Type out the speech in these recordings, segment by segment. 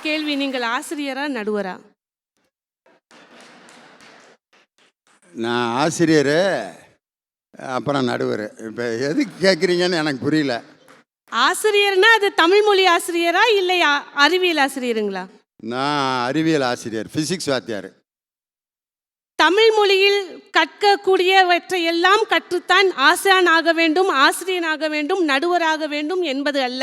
கேள்வி, நீங்கள் ஆசிரியரா நடுவரா? நான் ஆசிரியர், அப்புறம் நடுவர். இப்போ எதுக்கு கேட்குறீங்கன்னு எனக்கு புரியல. ஆசிரியர்னா அது தமிழ் மொழி ஆசிரியரா இல்லை அறிவியல் ஆசிரியருங்களா? நான் அறிவியல் ஆசிரியர், ஃபிசிக்ஸ் வாத்தியார். தமிழ் மொழியில் கற்கக்கூடியவற்றை எல்லாம் கற்றுத்தான் ஆசான் ஆக வேண்டும், ஆசிரியனாக வேண்டும், நடுவராக வேண்டும் என்பது அல்ல.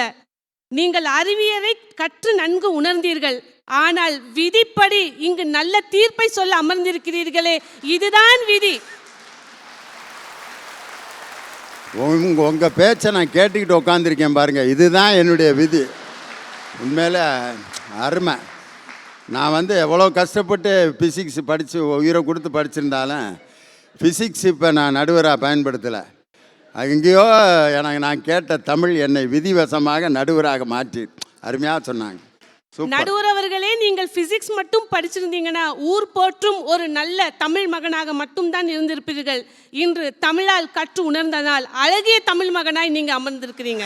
நீங்கள் அறிவியலை கற்று நன்கு உணர்ந்தீர்கள், ஆனால் விதிப்படி இங்கு நல்ல தீர்ப்பை சொல்ல அமர்ந்திருக்கிறீர்களே, இதுதான் விதி. உங்கள் பேச்சை நான் கேட்டுக்கிட்டு உட்காந்துருக்கேன் பாருங்கள், இதுதான் என்னுடைய விதி. உண்மையில் அருமை. நான் எவ்வளோ கஷ்டப்பட்டு ஃபிசிக்ஸ் படித்து உயிரை கொடுத்து படிச்சிருந்தாலும் ஃபிசிக்ஸ் இப்போ நான் நடுவராக பயன்படுத்தலை. எங்கேயோ நான் கேட்ட தமிழ் என்னை விதிவசமாக நடுவராக மாற்றி அருமையாக சொன்னாங்க. நடுவர் அவர்களே, நீங்கள் பிசிக்ஸ் மட்டும் படிச்சிருந்தீங்கன்னா ஊர் போற்றும் ஒரு நல்ல தமிழ் மகனாக மட்டும்தான் இருந்திருப்பீர்கள். இன்று தமிழால் கற்று உணர்ந்ததால் அழகிய தமிழ் மகனாய் நீங்க அமர்ந்திருக்கிறீங்க.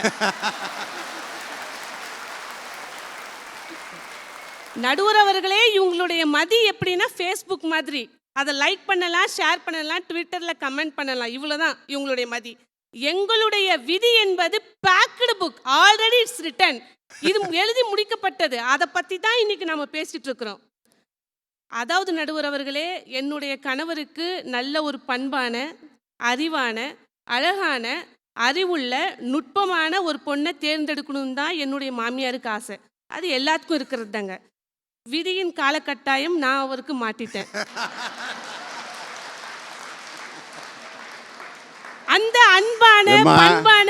நடுவர் அவர்களே, இவங்களுடைய மதி எப்படின்னா ஃபேஸ்புக் மாதிரி. அதை லைக் பண்ணலாம், ஷேர் பண்ணலாம், ட்விட்டரில் கமெண்ட் பண்ணலாம், இவ்வளோதான் இவங்களுடைய மதி. எங்களுடைய விதி என்பது பேக்டு புக், ஆல்ரெடி இட்ஸ் ரிட்டன். இது எழுதி முடிக்கப்பட்டது. அதை பற்றி தான் இன்னைக்கு நம்ம பேசிட்டு இருக்கிறோம். அதாவது நடுவர் அவர்களே, என்னுடைய கணவருக்கு நல்ல ஒரு பண்பான, அறிவான, அழகான, அறிவுள்ள, நுட்பமான ஒரு பொண்ணை தேர்ந்தெடுக்கணும் தான் என்னுடைய மாமியாருக்கு ஆசை. அது எல்லாத்துக்கும் இருக்கிறது தாங்க. விதியின் காலகட்டாயம் நான் அவருக்கு மாட்டிட்டேன். அந்த அன்பான பண்பான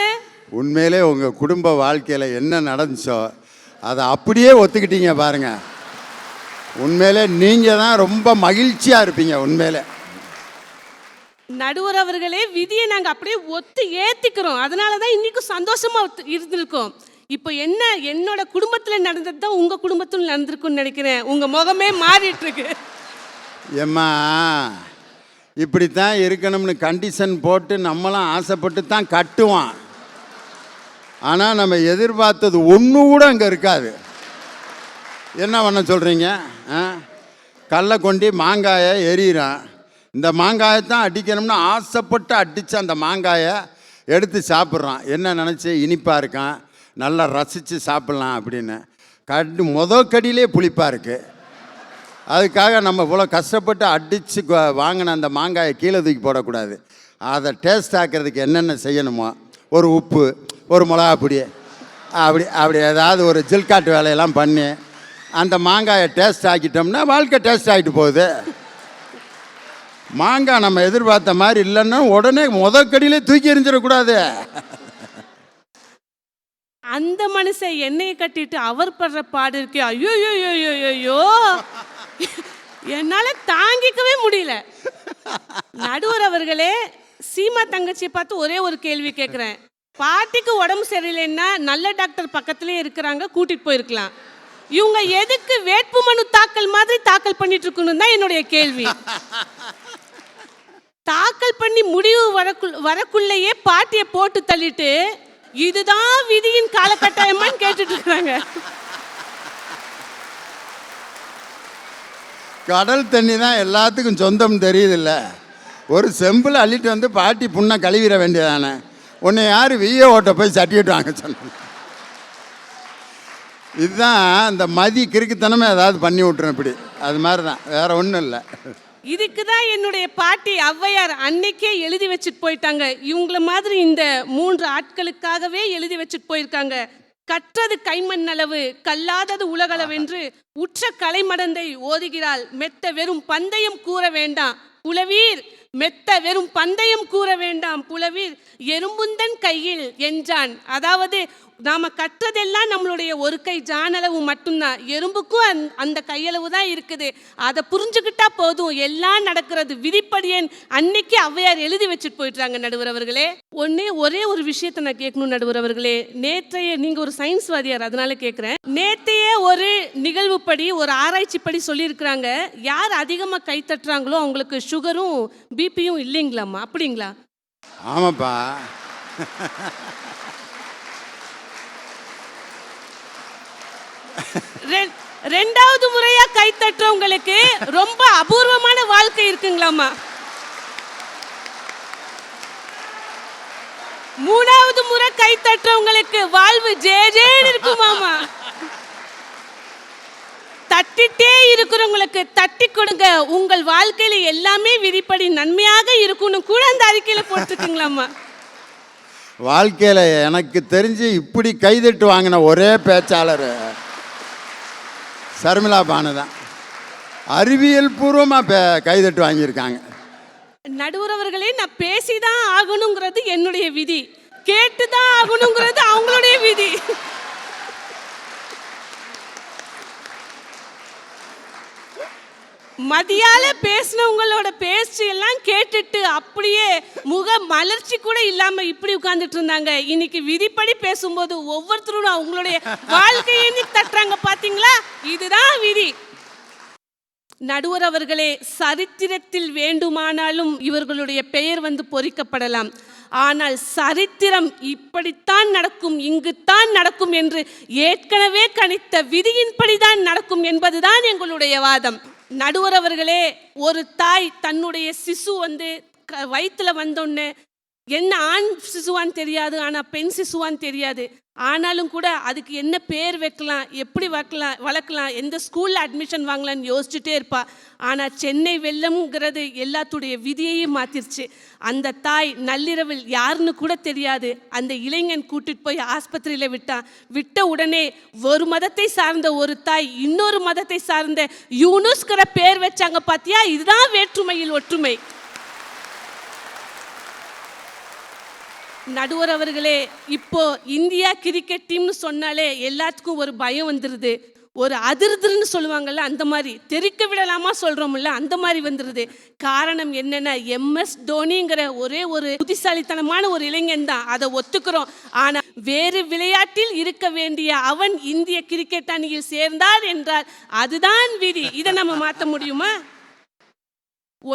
உண்மையிலே உங்கள் குடும்ப வாழ்க்கையில் என்ன நடந்துச்சோ அதை அப்படியே ஒத்துக்கிட்டீங்க பாருங்க. உண்மையிலே நீங்கள் தான் ரொம்ப மகிழ்ச்சியாக இருப்பீங்க. உண்மையிலே நடுவர் அவர்களே, விதியை நாங்கள் அப்படியே ஒத்து ஏற்றிக்கிறோம். அதனால தான் இன்னைக்கும் சந்தோஷமாக இருந்திருக்கோம். இப்போ என்ன, என்னோட குடும்பத்தில் நடந்தது தான் உங்கள் குடும்பத்தில் நடந்திருக்குன்னு நினைக்கிறேன். உங்கள் முகமே மாறிட்டு இருக்கு. ஏம்மா, இப்படித்தான் இருக்கணும்னு கண்டிஷன் போட்டு நம்மளாம் ஆசைப்பட்டு தான் கட்டுவான். ஆனால் நம்ம எதிர்பார்த்தது ஒன்று கூட அங்கே இருக்காது. என்ன பண்ண சொல்கிறீங்க? கல்லை கொண்டு மாங்காயை எறிகிறான். இந்த மாங்காயை தான் அடிக்கணும்னு ஆசைப்பட்டு அடித்து அந்த மாங்காயை எடுத்து சாப்பிட்றான். என்ன நினச்சி இனிப்பாக இருக்கான், நல்லா ரசித்து சாப்பிட்லாம் அப்படின்னு. கடியிலே புளிப்பாக இருக்குது. அதுக்காக நம்ம இவ்வளோ கஷ்டப்பட்டு அடித்து வாங்கின அந்த மாங்காயை கீழே தூக்கி போடக்கூடாது. அதை டேஸ்ட் ஆக்கிறதுக்கு என்னென்ன செய்யணுமோ, ஒரு உப்பு, ஒரு மிளகாப்பொடி, அப்படி ஏதாவது ஒரு ஜில்காட்டு வேலையெல்லாம் பண்ணி அந்த மாங்காயை டேஸ்ட் ஆக்கிட்டோம்னா வாழ்க்கை டேஸ்ட் ஆகிட்டு போகுது. மாங்காய் நம்ம எதிர்பார்த்த மாதிரி இல்லைன்னா உடனே கடியிலே தூக்கி எறிஞ்சிடக்கூடாது. அந்த மனுஷன் எண்ணெயை கட்டிட்டு அவர் படுற பாடு இருக்கு. ஐயோ ஐயோ, என்னால் தாங்கிக்கவே முடியல. நடுவர் அவர்களே, சீமா தங்கச்சியை பார்த்து ஒரே ஒரு கேள்வி கேட்குறேன். பாட்டிக்கு உடம்பு சரியில்லைன்னா நல்ல டாக்டர் பக்கத்துலேயே இருக்கிறாங்க, கூட்டிகிட்டு போயிருக்கலாம். இவங்க எதுக்கு வேட்புமனு தாக்கல் மாதிரி தாக்கல் பண்ணிட்டு இருக்கணும் தான் என்னுடைய கேள்வி. தாக்கல் பண்ணி முடிவு வரக்குள்ளேயே பாட்டியை போட்டு தள்ளிட்டு இதுதான் விதியின் காலகட்டாயமான்னு கேட்டுட்டு இருக்காங்க. கடல் தண்ணி தான் எல்லாத்துக்கும் சொந்தம் தெரியுதில்ல. ஒரு செம்பில் அள்ளிட்டு பாட்டி புண்ணை கழுவிட வேண்டியதானே. உன்னை யார் விஏ ஓட்ட போய் சட்டிட்டு வாங்க சொன்ன. இதுதான் இந்த மதி கிறுக்குத்தனமே ஏதாவது பண்ணி விட்டுரும். இப்படி அது மாதிரி தான், வேற ஒன்றும் இல்லை. இதுக்கு தான் என்னுடைய பாட்டி ஔவையார் அன்னைக்கே எழுதி வச்சுட்டு போயிட்டாங்க. இவங்கள மாதிரி இந்த 3 ஆட்களுக்காகவே எழுதி வச்சுட்டு போயிருக்காங்க. கற்றது கைமண் அளவு, கல்லாதது உலகளவென்று உற்ற கலைமடந்தை ஓதுகிறாள். மெத்த வெறும் பந்தயம் கூற வேண்டாம் புலவீர், மெத்த வெறும் பந்தயம் கூற வேண்டாம் புலவீர், எறும்புந்தன் கையில் என்றான். அதாவது நாம கற்றதெல்லாம் நம்மளுடைய ஒரு கை ஜானளவு மட்டும்தான். எறும்புக்கும் அந்த கையளவு தான் இருக்குது. அதை புரிஞ்சுக்கிட்டா போதும், எல்லாம் நடக்கிறது விதிப்படியன் அன்னைக்கு ஔவையார் எழுதி வச்சுட்டு போயிட்டாங்க. நடுவர் அவர்களே, ஒரே ஒரு விஷயத்தை நான் கேட்கணும் நடுவர் அவர்களே. நேற்றைய, நீங்க ஒரு சயின்ஸ் வாதியார் அதனால கேட்குறேன். நேற்றைய ஒரு நிகழ்வுப்படி, ஒரு ஆராய்ச்சிப்படி சொல்லியிருக்கிறாங்க, யார் அதிகமாக கை தட்டுறாங்களோ அவங்களுக்கு சுகரும் பிபியும் இல்லைங்களாம்மா. அப்படிங்களா? ரெண்டாவது முறையா கை தட்டுறவங்களுக்கு ரொம்ப அபூர்வமான வாழ்க்கை இருக்குங்களாமா. மூணாவது முறை கை தட்டுறவங்களுக்கு வாழ்வு ஜேஜேன்னு இருக்குமாமா. தட்டிட்டே இருக்கிறவங்களுக்கு தட்டி கொடுங்க, உங்கள் வாழ்க்கையில எல்லாமே விதிப்படி நன்மையாக இருக்கும்னு கூட அந்த அறிக்கையில போட்டிருக்குங்களாமா. வாழ்க்கையில் எனக்கு தெரிஞ்சு இப்படி கைதட்டு வாங்கின ஒரே பேச்சாளர் சர்மிளா பானு தான். அறிவியல் பூர்வமாக கைதட்டு வாங்கியிருக்காங்க. நடுவர் அவர்களே, நான் பேசிதான் ஆகணுங்கிறது என்னுடைய விதி, கேட்டுதான் ஆகணுங்கிறது அவங்களுடைய விதி. மதியால பேசினவங்களோட பேச்சு எல்லாம் கேட்டுட்டு அப்படியே முக மலர்ச்சி கூட இல்லாம இப்படி உட்கார்ந்துட்டு இருந்தாங்க. இன்னைக்கு விதிப்படி பேசும்போது ஒவ்வொருத்தரும் அவங்களுடைய வாழ்க்கையை தட்டுறாங்க. பாத்தீங்களா, இதுதான் விதி. நடுவர் அவர்களே, சரித்திரத்தில் வேண்டுமானாலும் இவர்களுடைய பெயர் பொறிக்கப்படலாம். ஆனால் சரித்திரம் இப்படித்தான் நடக்கும், இங்குத்தான் நடக்கும் என்று ஏற்கனவே கணித்த விதியின்படிதான் நடக்கும் என்பதுதான் எங்களுடைய வாதம். நடுவர் அவர்களே, ஒரு தாய் தன்னுடைய சிசு வயிற்றுல வந்தோடனே என்ன ஆண் சிசுவான்னு தெரியாது, ஆனால் பெண் சிசுவான்னு தெரியாது. ஆனாலும் கூட அதுக்கு என்ன பேர் வைக்கலாம், எப்படி வளர்க்கலாம், எந்த ஸ்கூலில் அட்மிஷன் வாங்கலான்னு யோசிச்சுட்டே இருப்பா. ஆனால் சென்னை வெள்ளம்ங்கிறது எல்லாத்துடைய விதியையும் மாற்றிருச்சு. அந்த தாய் நள்ளிரவில் யாருன்னு கூட தெரியாது அந்த இளைஞன் கூட்டிட்டு போய் ஆஸ்பத்திரியில் விட்ட உடனே ஒரு மதத்தை சார்ந்த ஒரு தாய் இன்னொரு மதத்தை சார்ந்த யூனுஸ்கிற பேர் வச்சாங்க. பார்த்தியா, இதுதான் வேற்றுமையில் ஒற்றுமை. நடுவர் அவர்களே, இப்போ இந்தியா கிரிக்கெட் டீம்னு சொன்னாலே எல்லாத்துக்கும் ஒரு பயம் வந்துடுது, ஒரு அதிர்துன்னு சொல்லுவாங்கல்ல, அந்த மாதிரி தெரிக்க விடலாமா சொல்கிறோம்ல, அந்த மாதிரி வந்துடுது. காரணம் என்னென்னா, MS தோனிங்கிற ஒரே ஒரு புத்திசாலித்தனமான ஒரு இளைஞன் தான், அதை ஒத்துக்கிறோம். ஆனால் வேறு விளையாட்டில் இருக்க வேண்டிய அவன் இந்திய கிரிக்கெட் அணியில் சேர்ந்தார் என்றால் அதுதான் விதி. இதை நம்ம மாற்ற முடியுமா?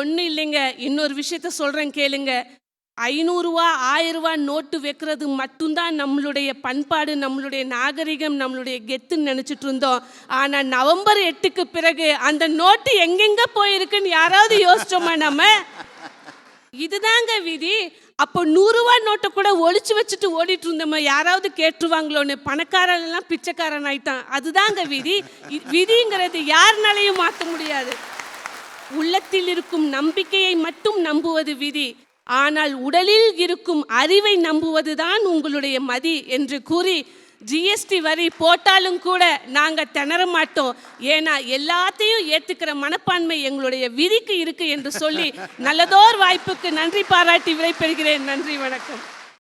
ஒன்றும் இல்லைங்க. இன்னொரு விஷயத்த சொல்கிறேன் கேளுங்க. 500 ரூபா 1000 ரூபா நோட்டு வைக்கிறது மட்டும்தான் நம்மளுடைய பண்பாடு, நம்மளுடைய நாகரிகம், நம்மளுடைய கெத்துன்னு நினச்சிட்டு இருந்தோம். ஆனால் நவம்பர் 8க்கு பிறகு அந்த நோட்டு எங்கெங்க போயிருக்குன்னு யாராவது யோசிச்சோமா நம்ம? இதுதாங்க விதி. அப்போ 100 ரூபா நோட்டை கூட ஒழிச்சு வச்சுட்டு ஓடிட்டு இருந்தோமா, யாராவது கேட்டுருவாங்களோன்னு. பணக்காரன் பிச்சைக்காரன் ஆயிட்டான். அதுதாங்க விதி. விதிங்கிறது யாருனாலையும் மாற்ற முடியாது. உள்ளத்தில் இருக்கும் நம்பிக்கையை மட்டும் நம்புவது விதி. ஆனால் உடலில் இருக்கும் அறிவை நம்புவதுதான் உங்களுடைய மதி என்று கூறி, GST வரி போட்டாலும் கூட நாங்கள் திணற மாட்டோம். ஏன்னா எல்லாத்தையும் ஏற்றுக்கிற மனப்பான்மை எங்களுடைய விதிக்கு இருக்கு என்று சொல்லி நல்லதோர் வாய்ப்புக்கு நன்றி பாராட்டி விடைபெறுகிறேன். நன்றி, வணக்கம்.